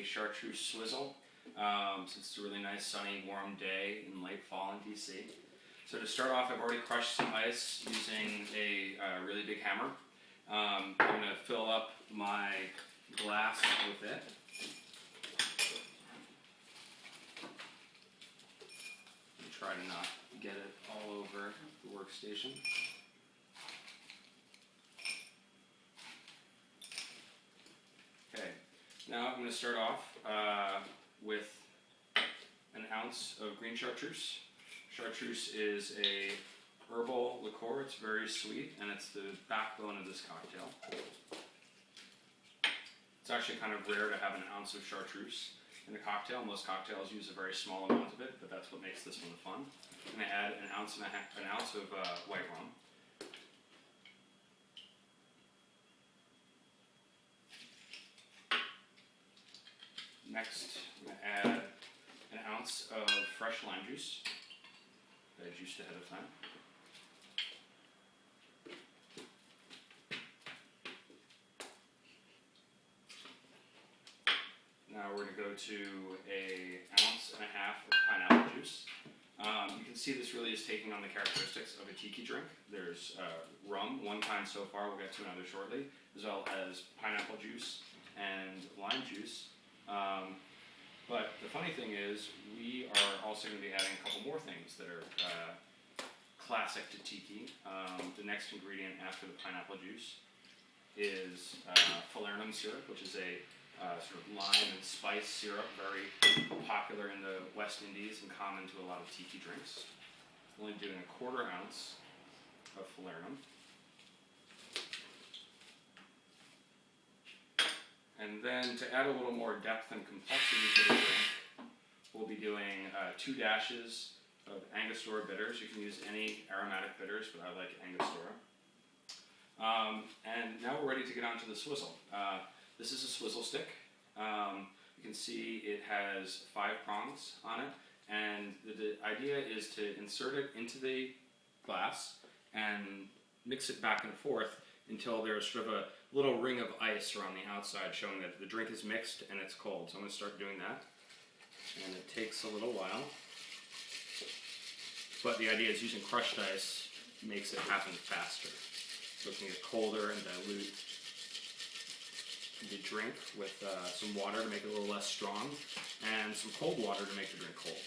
a Chartreuse Swizzle since it's a really nice sunny warm day in late fall in DC. So to start off, I've already crushed some ice using a really big hammer. I'm going to fill up my glass with it. And try to not get it all over the workstation. Okay, now I'm going to start off with an ounce of green chartreuse. Chartreuse is a herbal liqueur. It's very sweet, and it's the backbone of this cocktail. It's actually kind of rare to have an ounce of chartreuse in a cocktail. Most cocktails use a very small amount of it, but that's what makes this one fun. I'm going to add an ounce of white rum. Next, I'm going to add an ounce of fresh lime juice that I juiced ahead of time. Now we're going to go to an ounce and a half of pineapple juice. You can see this really is taking on the characteristics of a tiki drink. There's rum, one kind so far, we'll get to another shortly, as well as pineapple juice and lime juice. But the funny thing is, we are also going to be adding a couple more things that are classic to tiki. The next ingredient after the pineapple juice is falernum syrup, which is a sort of lime and spice syrup, very popular in the West Indies and common to a lot of tiki drinks. I'm only doing a 1/4 ounce of falernum. And then to add a little more depth and complexity to the drink, we'll be doing 2 dashes of Angostura bitters. You can use any aromatic bitters, but I like Angostura. And now we're ready to get onto the swizzle. This is a swizzle stick. You can see it has 5 prongs on it, and the idea is to insert it into the glass and mix it back and forth until there's sort of a little ring of ice around the outside showing that the drink is mixed and it's cold. So I'm going to start doing that, and it takes a little while, but the idea is using crushed ice makes it happen faster. So it can get colder and dilute the drink with some water to make it a little less strong, and some cold water to make the drink cold.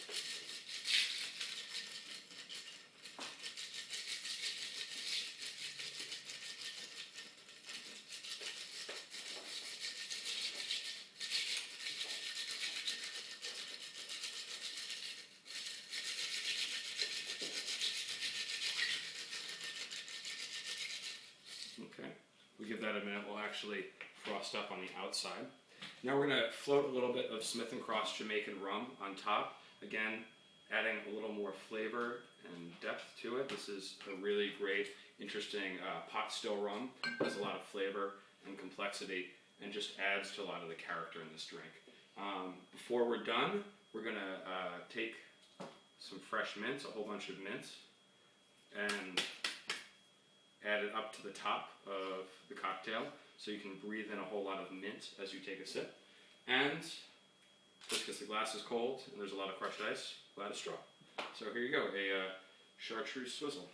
Okay, we give that a minute. We'll actually frost up on the outside. Now we're going to float a little bit of Smith & Cross Jamaican rum on top. Again, adding a little more flavor and depth to it. This is a really great, interesting pot still rum. It has a lot of flavor and complexity and just adds to a lot of the character in this drink. Before we're done, we're going to take some fresh mint, a whole bunch of mint, and add it up to the top of the cocktail so you can breathe in a whole lot of mint as you take a sip. And just because the glass is cold and there's a lot of crushed ice, we'll add a straw. So here you go, a Chartreuse Swizzle.